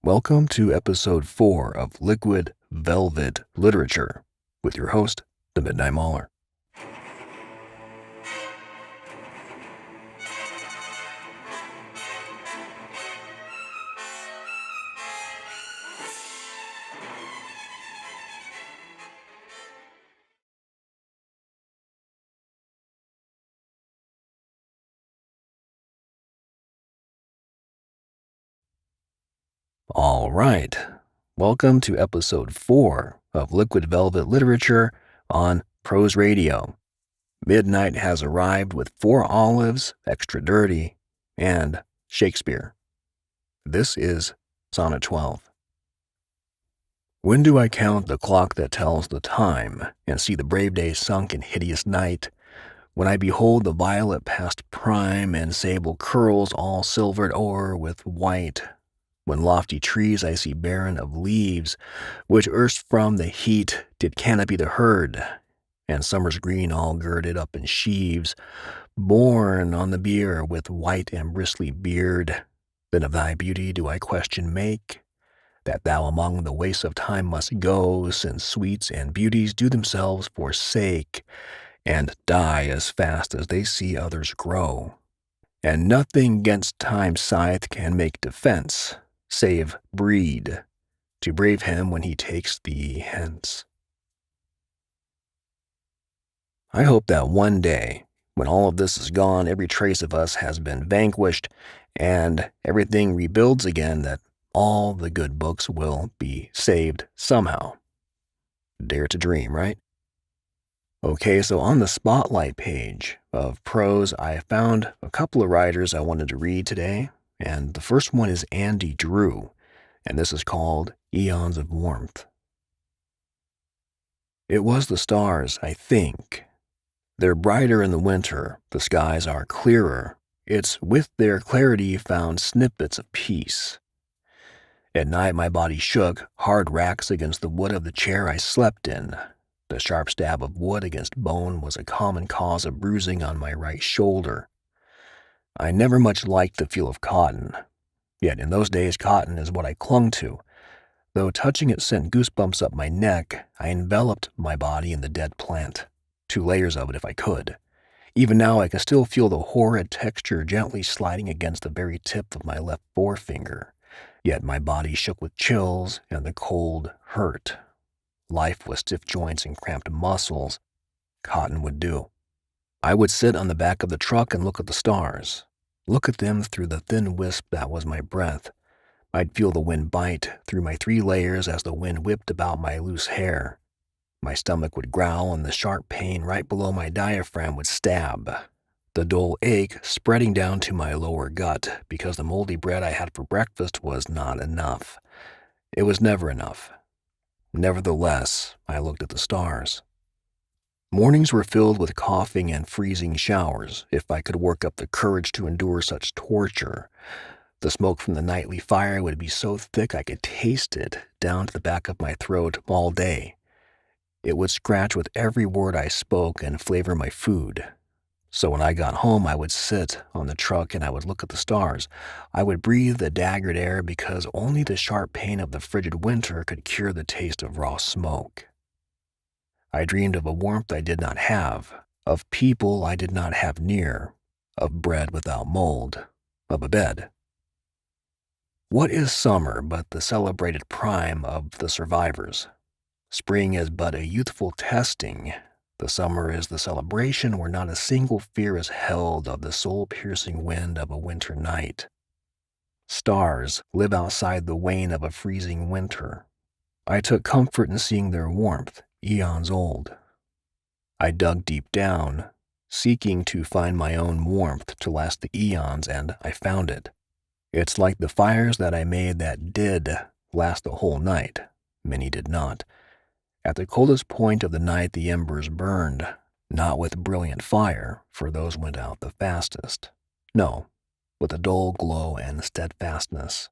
Welcome to episode 4 of Liquid Velvet Literature with your host, the Midnight Mauler. All right, welcome to episode 4 of Liquid Velvet Literature on Prose Radio. Midnight has arrived with 4 olives, extra dirty, and Shakespeare. This is Sonnet 12. When do I count the clock that tells the time, and see the brave day sunk in hideous night, when I behold the violet past prime, and sable curls all silvered o'er with white, when lofty trees I see barren of leaves, which erst from the heat did canopy the herd, and summer's green all girded up in sheaves, borne on the bier with white and bristly beard, then of thy beauty do I question make, that thou among the wastes of time must go, since sweets and beauties do themselves forsake, and die as fast as they see others grow. And nothing 'gainst time's scythe can make defense, save breed, to brave him when he takes thee hence. I hope that one day, when all of this is gone, every trace of us has been vanquished, and everything rebuilds again, that all the good books will be saved somehow. Dare to dream, right? Okay, so on the spotlight page of prose, I found a couple of writers I wanted to read today, and the first one is AndyDrew, and this is called Eons of Warmth. It was the stars, I think. They're brighter in the winter, the skies are clearer. It's with their clarity found snippets of peace. At night my body shook, hard racks against the wood of the chair I slept in. The sharp stab of wood against bone was a common cause of bruising on my right shoulder. I never much liked the feel of cotton, yet in those days cotton is what I clung to. Though touching it sent goosebumps up my neck, I enveloped my body in the dead plant, 2 layers of it if I could. Even now I can still feel the horrid texture gently sliding against the very tip of my left forefinger, yet my body shook with chills and the cold hurt. Life with stiff joints and cramped muscles. Cotton would do. I would sit on the back of the truck and look at the stars. Look at them through the thin wisp that was my breath. I'd feel the wind bite through my 3 layers as the wind whipped about my loose hair. My stomach would growl and the sharp pain right below my diaphragm would stab. The dull ache spreading down to my lower gut because the moldy bread I had for breakfast was not enough. It was never enough. Nevertheless, I looked at the stars. Mornings were filled with coughing and freezing showers, if I could work up the courage to endure such torture. The smoke from the nightly fire would be so thick I could taste it down to the back of my throat all day. It would scratch with every word I spoke and flavor my food. So when I got home, I would sit on the truck and I would look at the stars. I would breathe the daggered air because only the sharp pain of the frigid winter could cure the taste of raw smoke. I dreamed of a warmth I did not have, of people I did not have near, of bread without mold, of a bed. What is summer but the celebrated prime of the survivors? Spring is but a youthful testing. The summer is the celebration where not a single fear is held of the soul-piercing wind of a winter night. Stars live outside the wane of a freezing winter. I took comfort in seeing their warmth, eons old. I dug deep down, seeking to find my own warmth to last the eons, and I found it. It's like the fires that I made that did last the whole night. Many did not. At the coldest point of the night the embers burned, not with brilliant fire, for those went out the fastest. No, with a dull glow and steadfastness.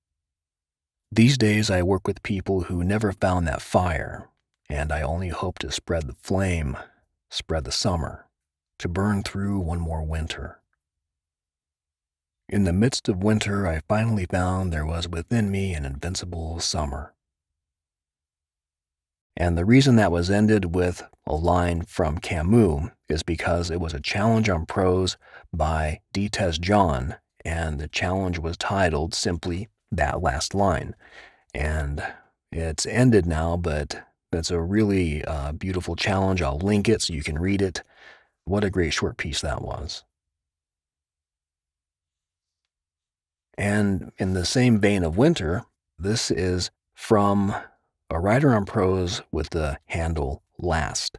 These days I work with people who never found that fire, and I only hope to spread the flame, spread the summer, to burn through one more winter. In the midst of winter, I finally found there was within me an invincible summer. And the reason that was ended with a line from Camus is because it was a challenge on prose by D. John, and the challenge was titled simply That Last Line. And it's ended now, but it's a really beautiful challenge. I'll link it so you can read it. What a great short piece that was. And in the same vein of winter, this is from a writer on prose with the handle Last,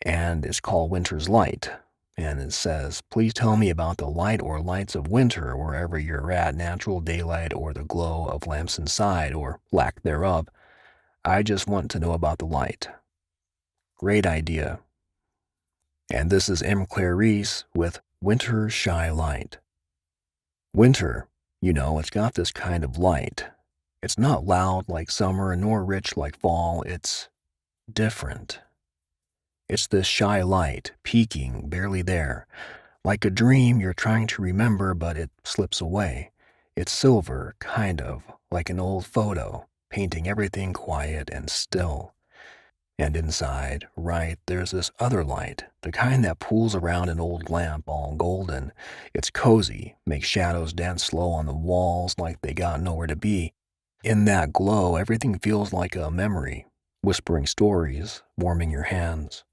and it's called Winter's Light. And it says, please tell me about the light or lights of winter wherever you're at, natural daylight or the glow of lamps inside or lack thereof. I just want to know about the light. Great idea. And this is MClarice with Winter's Shy Light. Winter, it's got this kind of light. It's not loud like summer nor rich like fall. It's different. It's this shy light, peeking, barely there. Like a dream you're trying to remember, but it slips away. It's silver, kind of, like an old photo, painting everything quiet and still. And inside, right, there's this other light, the kind that pools around an old lamp all golden. It's cozy, makes shadows dance slow on the walls like they got nowhere to be. In that glow, everything feels like a memory, whispering stories, warming your hands.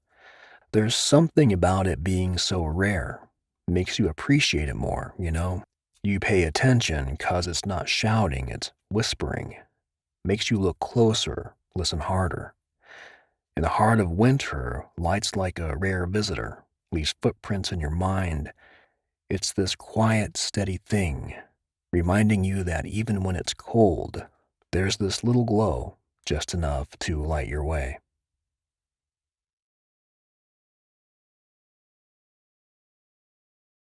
There's something about it being so rare. Makes you appreciate it more. You pay attention 'cause it's not shouting, it's whispering. Makes you look closer, listen harder. In the heart of winter, light's like a rare visitor, leaves footprints in your mind. It's this quiet, steady thing, reminding you that even when it's cold, there's this little glow, just enough to light your way.